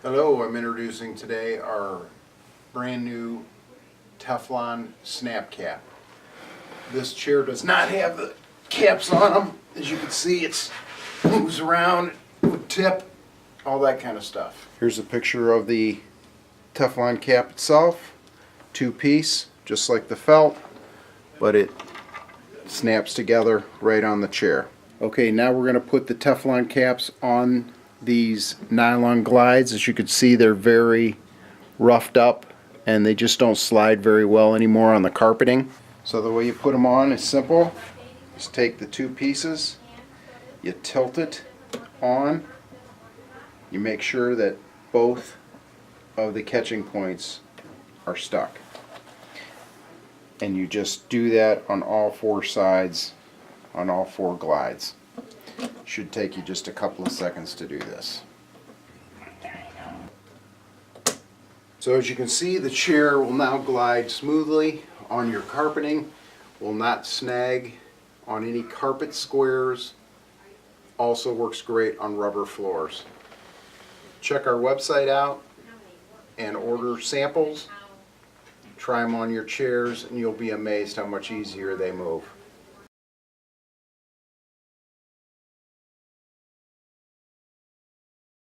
Hello, I'm introducing today our brand new Teflon Snap-Cap. This chair does not have the caps on them. As you can see, it moves around, it would tip, all that kind of stuff. Here's a picture of the Teflon cap itself. Two-piece, just like the felt, but it snaps together right on the chair. Okay, now we're going to put the Teflon caps on these nylon glides. As you can see, they're very roughed up and they just don't slide very well anymore on the carpeting. So the way you put them on is simple. Just take the two pieces, you tilt it on, you make sure that both of the catching points are stuck, and you just do that on all four sides, on all four glides. Should take you just a couple of seconds to do this. So as you can see, the chair will now glide smoothly on your carpeting, will not snag on any carpet squares. Also works great on rubber floors. Check our website out and order samples. Try them on your chairs and you'll be amazed how much easier they move.